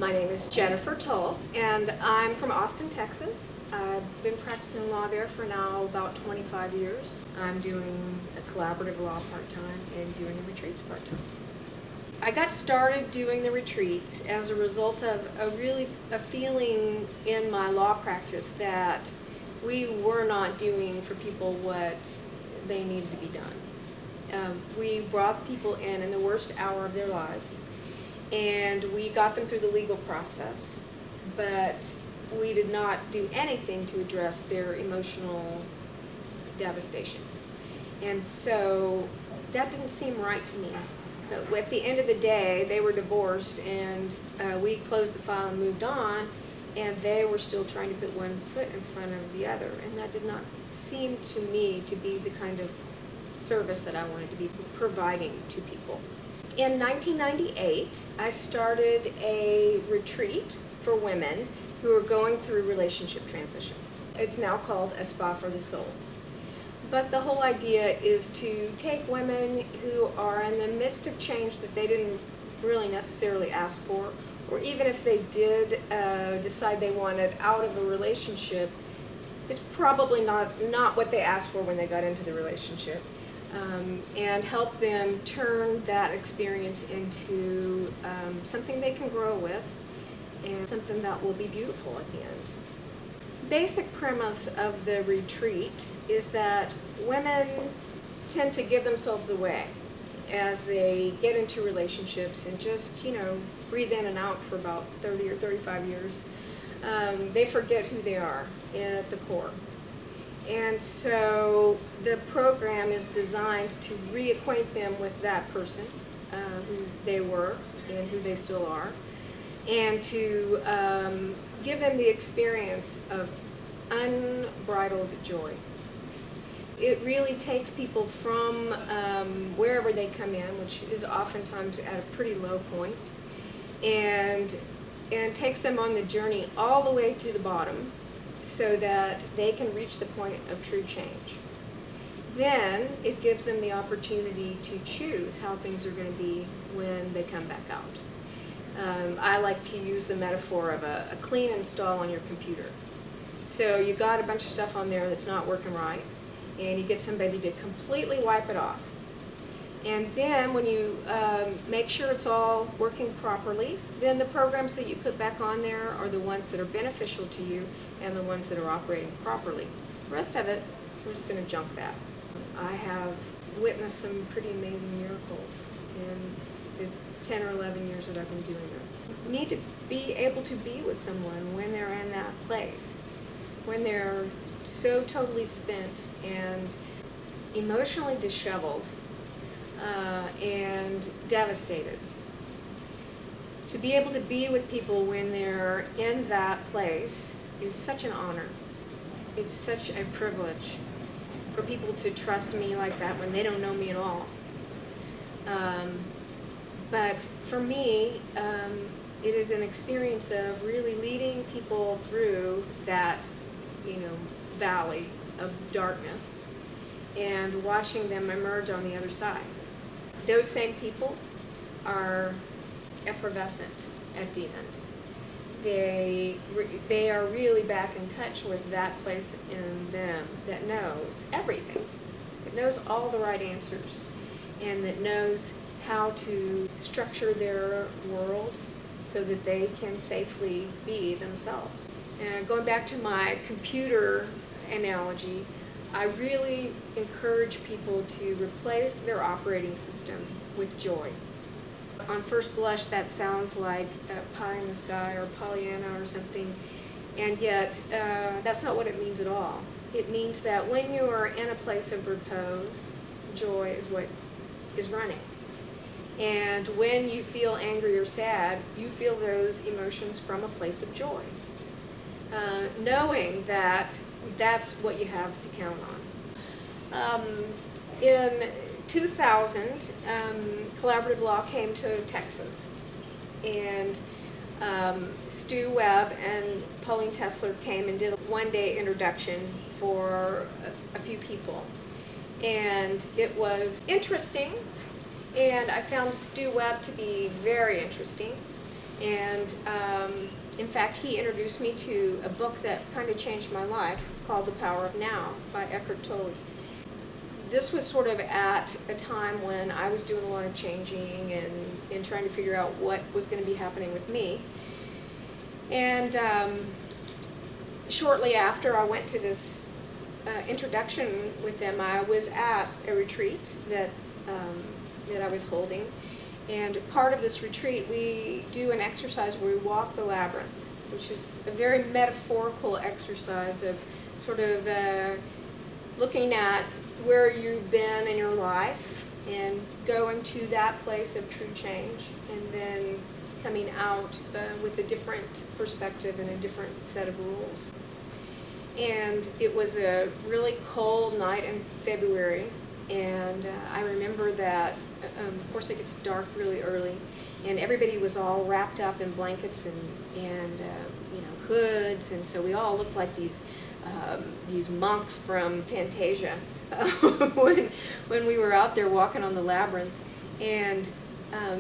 My name is Jennifer Tull, and I'm from Austin, Texas. I've been practicing law there for now about 25 years. I'm doing a collaborative law part-time and doing the retreats part-time. I got started doing the retreats as a result of a feeling in my law practice that we were not doing for people what they needed to be done. We brought people in the worst hour of their lives, and we got them through the legal process, but we did not do anything to address their emotional devastation. And so that didn't seem right to me. But at the end of the day, they were divorced, and we closed the file and moved on, and they were still trying to put one foot in front of the other, and that did not seem to me to be the kind of service that I wanted to be providing to people. In 1998, I started a retreat for women who are going through relationship transitions. It's now called A Spa for the Soul. But the whole idea is to take women who are in the midst of change that they didn't really necessarily ask for, or even if they did decide they wanted out of a relationship, it's probably not what they asked for when they got into the relationship. And help them turn that experience into something they can grow with and something that will be beautiful at the end. The basic premise of the retreat is that women tend to give themselves away as they get into relationships and just, breathe in and out for about 30 or 35 years. They forget who they are at the core. And so the program is designed to reacquaint them with that person, who they were and who they still are, and to give them the experience of unbridled joy. It really takes people from wherever they come in, which is oftentimes at a pretty low point, and takes them on the journey all the way to the bottom, so that they can reach the point of true change. Then it gives them the opportunity to choose how things are going to be when they come back out. I like to use the metaphor of a clean install on your computer. So you got a bunch of stuff on there that's not working right, and you get somebody to completely wipe it off. And then when you make sure it's all working properly, then the programs that you put back on there are the ones that are beneficial to you and the ones that are operating properly. The rest of it, we're just going to junk that. I have witnessed some pretty amazing miracles in the 10 or 11 years that I've been doing this. You need to be able to be with someone when they're in that place, when they're so totally spent and emotionally disheveled and devastated. To be able to be with people when they're in that place is such an honor. It's such a privilege for people to trust me like that when they don't know me at all. But for me, it is an experience of really leading people through that, valley of darkness and watching them emerge on the other side. Those same people are effervescent at the end. They are really back in touch with that place in them that knows everything, that knows all the right answers, and that knows how to structure their world so that they can safely be themselves. And going back to my computer analogy, I really encourage people to replace their operating system with joy. On first blush, that sounds like a pie in the sky or Pollyanna or something, and yet that's not what it means at all. It means that when you are in a place of repose, joy is what is running. And when you feel angry or sad, you feel those emotions from a place of joy, knowing that that's what you have to count on. In 2000, collaborative law came to Texas, and Stu Webb and Pauline Tessler came and did a one-day introduction for a few people, and it was interesting, and I found Stu Webb to be very interesting, And in fact, he introduced me to a book that kind of changed my life called The Power of Now by Tull. This was sort of at a time when I was doing a lot of changing and trying to figure out what was going to be happening with me. And shortly after I went to this introduction with them, I was at a retreat that I was holding. And part of this retreat, we do an exercise where we walk the labyrinth, which is a very metaphorical exercise of sort of looking at where you've been in your life and going to that place of true change, and then coming out with a different perspective and a different set of rules. And it was a really cold night in February, and I remember that, of course it gets dark really early, and everybody was all wrapped up in blankets and hoods, and so we all looked like these monks from Fantasia when we were out there walking on the labyrinth. And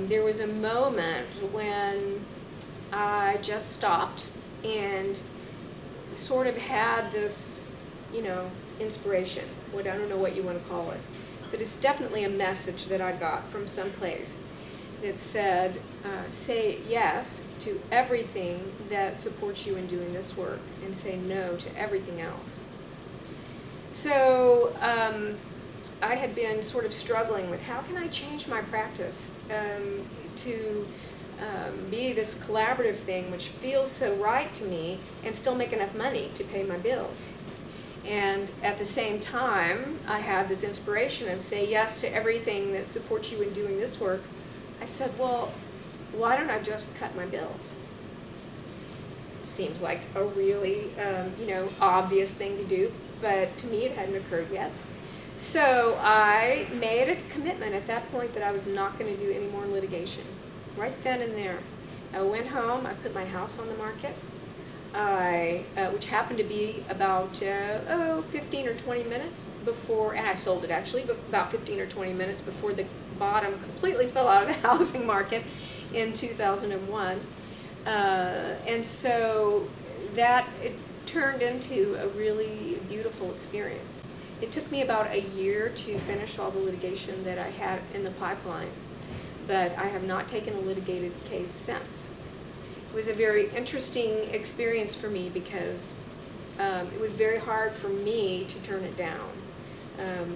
there was a moment when I just stopped and sort of had this, inspiration. I don't know what you want to call it, but it's definitely a message that I got from someplace that said, say yes to everything that supports you in doing this work, and say no to everything else. So I had been sort of struggling with how can I change my practice to be this collaborative thing which feels so right to me and still make enough money to pay my bills. And at the same time, I had this inspiration of say yes to everything that supports you in doing this work. I said, well, why don't I just cut my bills? Seems like a really, obvious thing to do, but to me it hadn't occurred yet. So I made a commitment at that point that I was not going to do any more litigation. Right then and there. I went home, I put my house on the market, which happened to be about 15 or 20 minutes before, and I sold it actually, but about 15 or 20 minutes before the bottom completely fell out of the housing market in 2001. And so it turned into a really beautiful experience. It took me about a year to finish all the litigation that I had in the pipeline, but I have not taken a litigated case since. It was a very interesting experience for me because it was very hard for me to turn it down.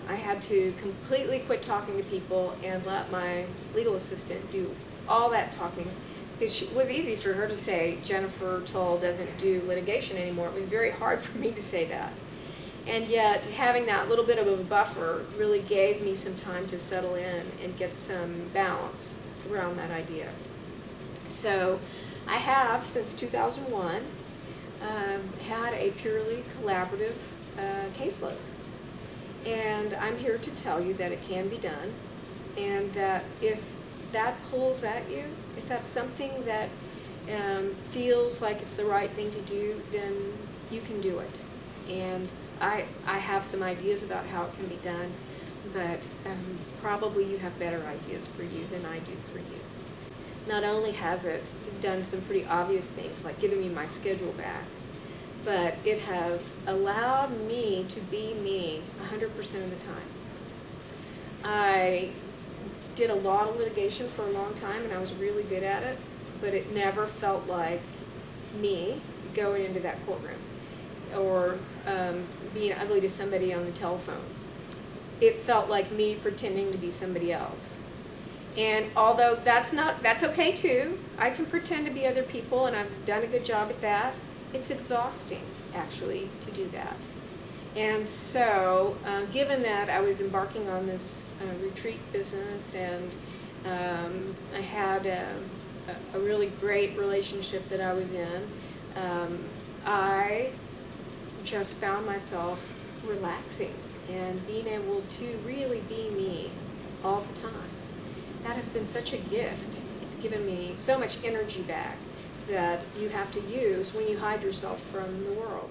I had to completely quit talking to people and let my legal assistant do all that talking, because it was easy for her to say, Jennifer Tull doesn't do litigation anymore. It was very hard for me to say that. And yet, having that little bit of a buffer really gave me some time to settle in and get some balance around that idea. So I have, since 2001, had a purely collaborative caseload. And I'm here to tell you that it can be done, and that if that pulls at you, if that's something that feels like it's the right thing to do, then you can do it. And I have some ideas about how it can be done, but probably you have better ideas for you than I do for you. Not only has it done some pretty obvious things, like giving me my schedule back, but it has allowed me to be me 100% of the time. I did a lot of litigation for a long time, and I was really good at it, but it never felt like me going into that courtroom or being ugly to somebody on the telephone. It felt like me pretending to be somebody else. And although that's okay too, I can pretend to be other people, and I've done a good job at that. It's exhausting, actually, to do that. And so, given that I was embarking on this retreat business, and I had a really great relationship that I was in, I just found myself relaxing and being able to really be me all the time. That has been such a gift. It's given me so much energy back that you have to use when you hide yourself from the world.